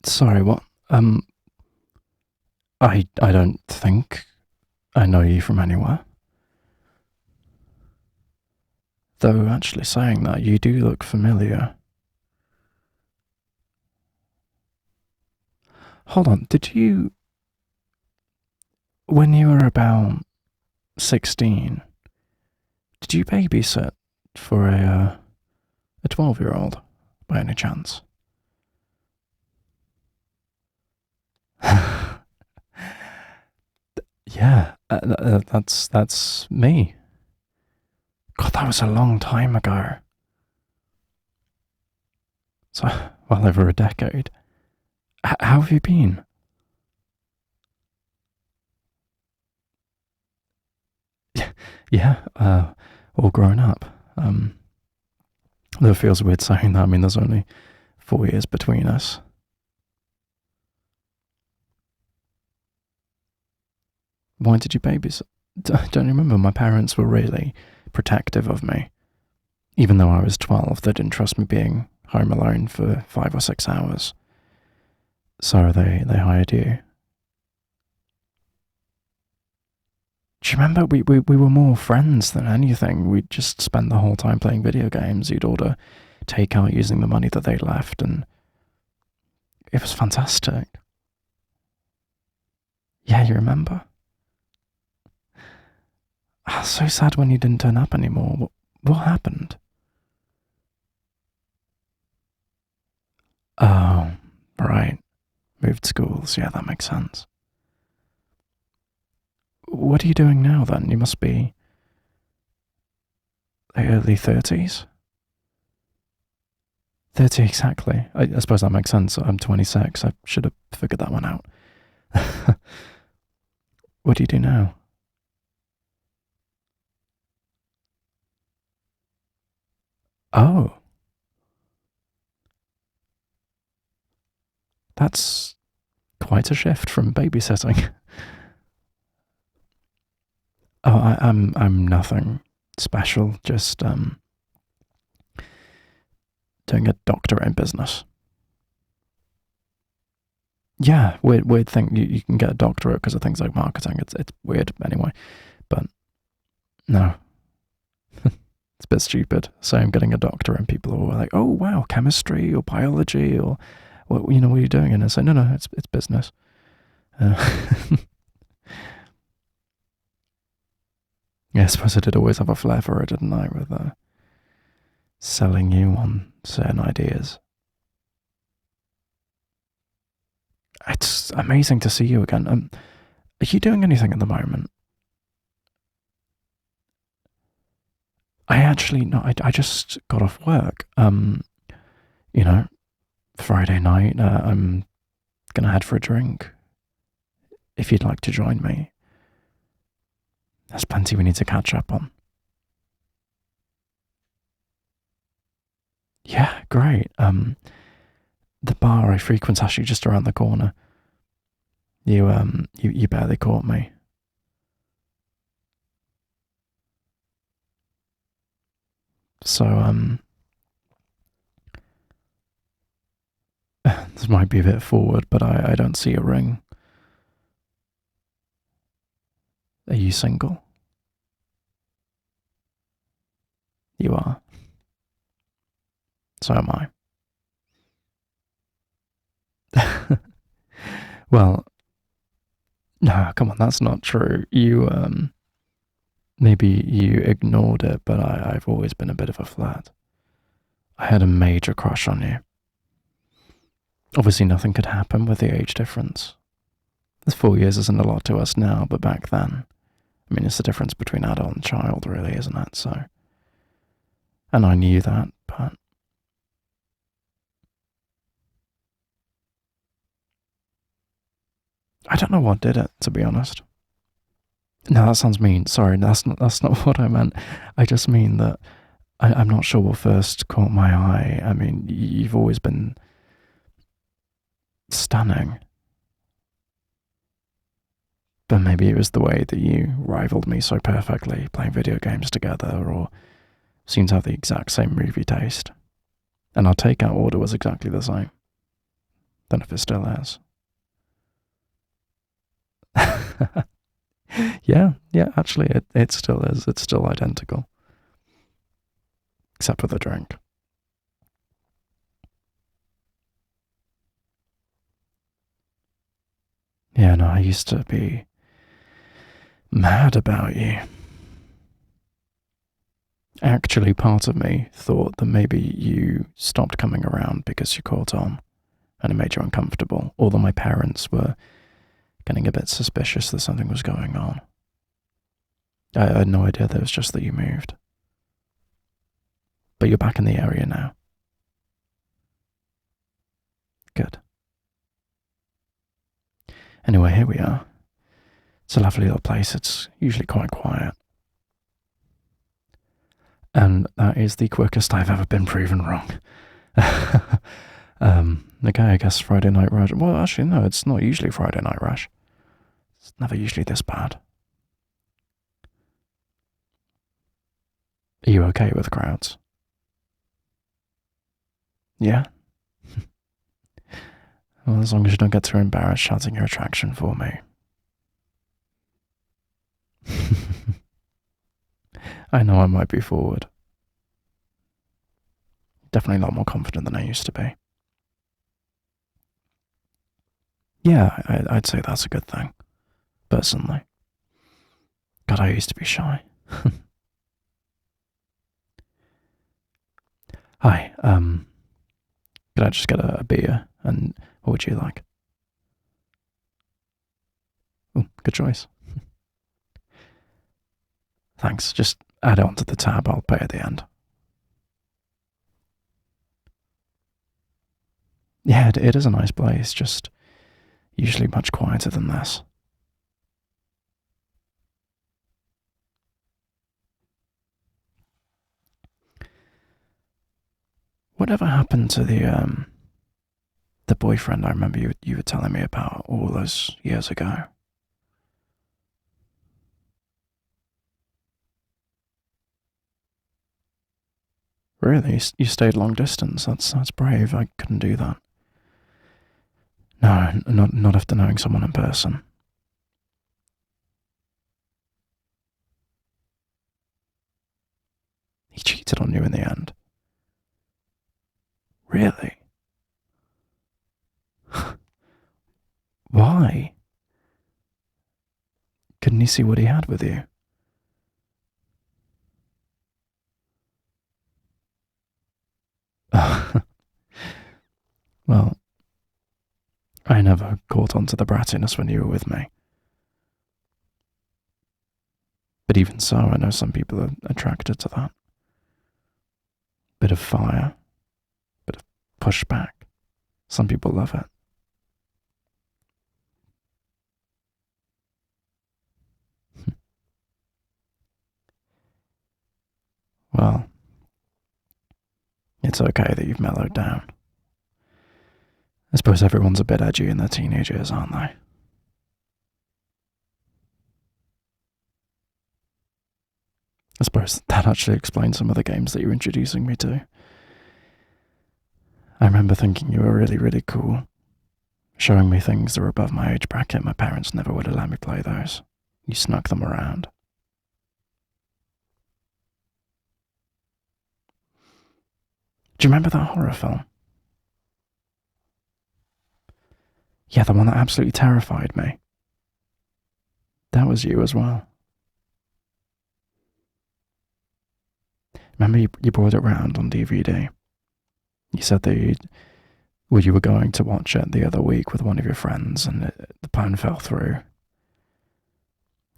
Sorry, what? I don't think I know you from anywhere. Though, actually saying that, you do look familiar. Hold on, did you. When you were about 16, did you babysit for a 12-year-old by any chance? Yeah, that's me. God, that was a long time ago. So, well over a decade. How have you been? Yeah, all grown up. Though it feels weird saying that. I mean, there's only 4 years between us. Why did you babysit? I don't remember. My parents were really protective of me. Even though I was 12, they didn't trust me being home alone for 5 or 6 hours. So they hired you. Do you remember we were more friends than anything? We'd just spend the whole time playing video games. You'd order takeout using the money that they left, and it was fantastic. Yeah, you remember? So sad when you didn't turn up anymore. What happened? Oh, right. Moved schools. Yeah, that makes sense. What are you doing now then? You must be early 30s? 30 exactly. I suppose that makes sense. I'm 26. I should have figured that one out. What do you do now? Oh, that's quite a shift from babysitting. Oh, I'm nothing special. Just doing a doctorate in business. Yeah, weird thing. You can get a doctorate because of things like marketing. It's weird anyway. But no, it's a bit stupid. So I'm getting a doctorate, and people are like, "Oh wow, chemistry or biology or what? What are you doing?" And I say, "No, it's business." Uh, yeah, I suppose I did always have a flair for it, didn't I? With selling you on certain ideas. It's amazing to see you again. Are you doing anything at the moment? I actually no. I just got off work. You know, Friday night. I'm gonna head for a drink. If you'd like to join me, there's plenty we need to catch up on. Yeah, great. The bar I frequent's actually just around the corner. You barely caught me. So this might be a bit forward, but I don't see a ring. Are you single? You are. So am I. Well, no, come on, that's not true. Maybe you ignored it, but I've always been a bit of a flirt. I had a major crush on you. Obviously, nothing could happen with the age difference. This 4 years isn't a lot to us now, but back then, I mean, it's the difference between adult and child, really, isn't it? So, and I knew that, but I don't know what did it, to be honest. No, that sounds mean. Sorry, that's not what I meant. I just mean that I'm not sure what first caught my eye. I mean, you've always been stunning, but maybe it was the way that you rivaled me so perfectly, playing video games together, or seemed to have the exact same movie taste. And our takeout order was exactly the same. Don't know if it still is. Yeah, actually, it still is. It's still identical. Except for the drink. Yeah, no, I used to be mad about you. Actually, part of me thought that maybe you stopped coming around because you caught on and it made you uncomfortable, or that my parents were getting a bit suspicious that something was going on. I had no idea that it was just that you moved. But you're back in the area now. Good. Anyway, here we are. It's a lovely little place. It's usually quite quiet. And that is the quickest I've ever been proven wrong. Okay, I guess Friday Night Rush. Well, actually, no, it's not usually Friday Night Rush. It's never usually this bad. Are you okay with crowds? Yeah? Well, as long as you don't get too embarrassed shouting your attraction for me. I know I might be forward. Definitely a lot more confident than I used to be. Yeah, I'd say that's a good thing, personally. God, I used to be shy. Hi, could I just get a beer? And what would you like? Oh, good choice. Thanks, just add it onto the tab, I'll pay at the end. Yeah, it is a nice place, just usually much quieter than this. Whatever happened to the boyfriend I remember you were telling me about all those years ago? Really? You stayed long distance? That's brave. I couldn't do that. No, not after knowing someone in person. He cheated on you in the end. Really? Why? Couldn't he see what he had with you? Well, I never caught on to the brattiness when you were with me. But even so, I know some people are attracted to that. Bit of fire, bit of pushback. Some people love it. Well, it's okay that you've mellowed down. I suppose everyone's a bit edgy in their teenage years, aren't they? I suppose that actually explains some of the games that you're introducing me to. I remember thinking you were really, really cool. Showing me things that were above my age bracket. My parents never would have let me play those. You snuck them around. Do you remember that horror film? Yeah, the one that absolutely terrified me. That was you as well. Remember you brought it round on DVD? You said that you were going to watch it the other week with one of your friends and the plan fell through.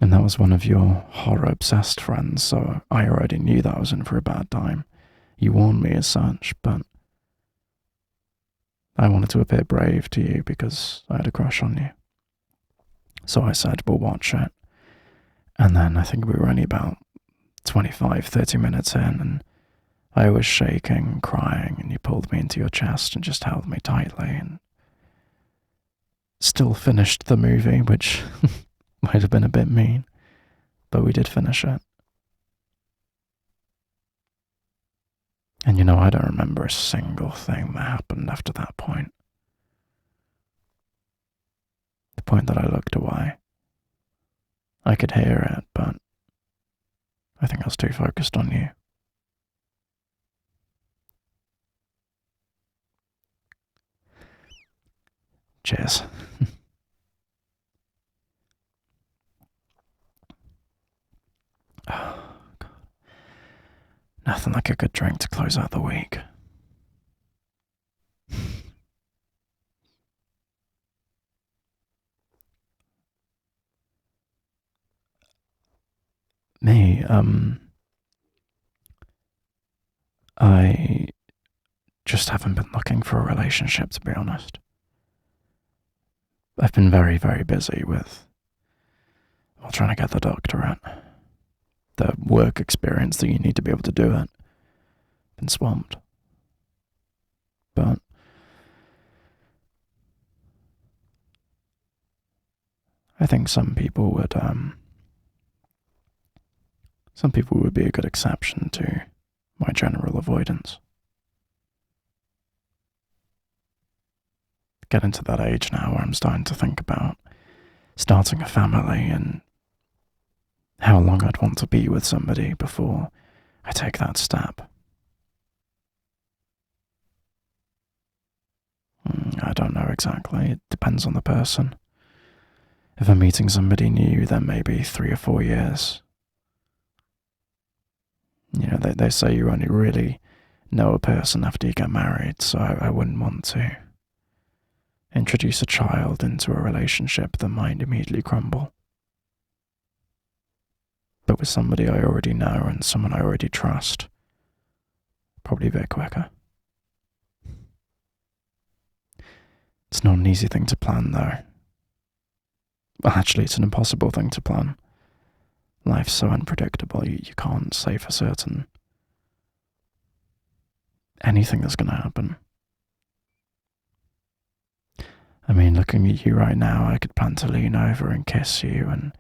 And that was one of your horror-obsessed friends, so I already knew that I was in for a bad time. You warned me as such, but I wanted to appear brave to you because I had a crush on you. So I said, we'll watch it. And then I think we were only about 25, 30 minutes in, and I was shaking and crying, and you pulled me into your chest and just held me tightly, and still finished the movie, which might have been a bit mean, but we did finish it. And I don't remember a single thing that happened after that point. point that I looked away. I could hear it, but I think I was too focused on you. Cheers. Oh, God. Nothing like a good drink to close out the week. Me, I just haven't been looking for a relationship, to be honest. I've been very, very busy with, well, trying to get the doctorate. The work experience that you need to be able to do it. Been swamped. But I think some people would be a good exception to my general avoidance. Getting to that age now where I'm starting to think about starting a family and how long I'd want to be with somebody before I take that step. I don't know exactly. It depends on the person. If I'm meeting somebody new, then maybe 3 or 4 years. You know, they say you only really know a person after you get married, so I wouldn't want to introduce a child into a relationship that might immediately crumble. But with somebody I already know and someone I already trust, probably a bit quicker. It's not an easy thing to plan, though. Well, actually, it's an impossible thing to plan. Life's so unpredictable, you can't say for certain anything that's going to happen. I mean, looking at you right now, I could plan to lean over and kiss you, and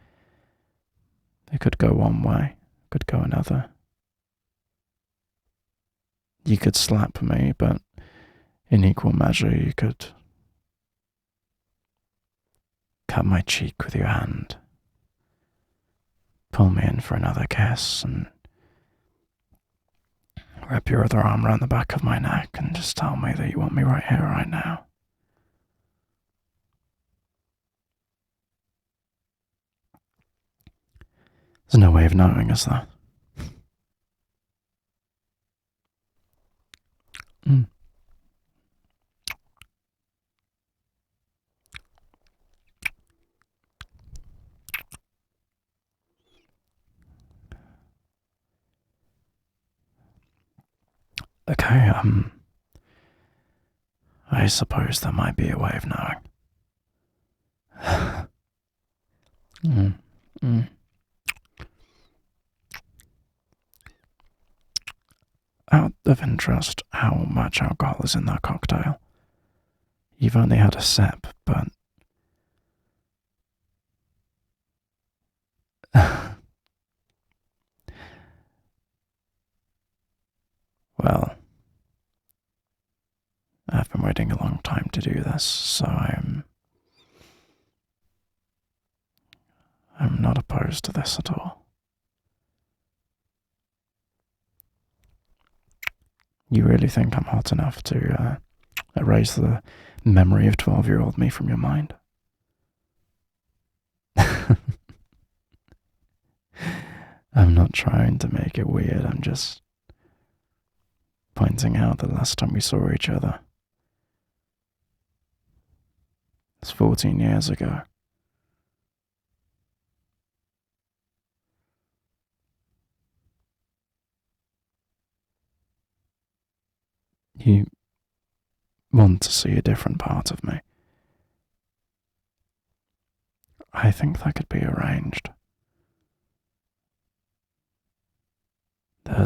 it could go one way, could go another. You could slap me, but in equal measure, you could cut my cheek with your hand, pull me in for another kiss, and wrap your other arm around the back of my neck and just tell me that you want me right here, right now. There's no way of knowing, is there? Okay, I suppose there might be a way of knowing. Out of interest, how much alcohol is in that cocktail? You've only had a sip, but... Well, I've been waiting a long time to do this, so I'm not opposed to this at all. You really think I'm hot enough to erase the memory of 12-year-old me from your mind? I'm not trying to make it weird, I'm just pointing out that last time we saw each other, it's 14 years ago. You want to see a different part of me. I think that could be arranged. There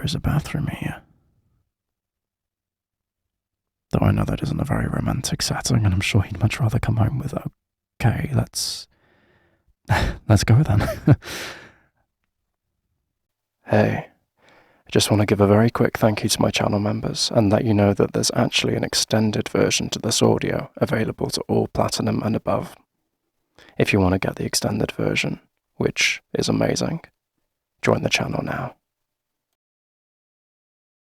is a bathroom here. Though I know that isn't a very romantic setting, and I'm sure you'd much rather come home with, okay, let's go then. Hey, Just want to give a very quick thank you to my channel members and let you know that there's actually an extended version to this audio available to all Platinum and above. If you want to get the extended version, which is amazing, join the channel now.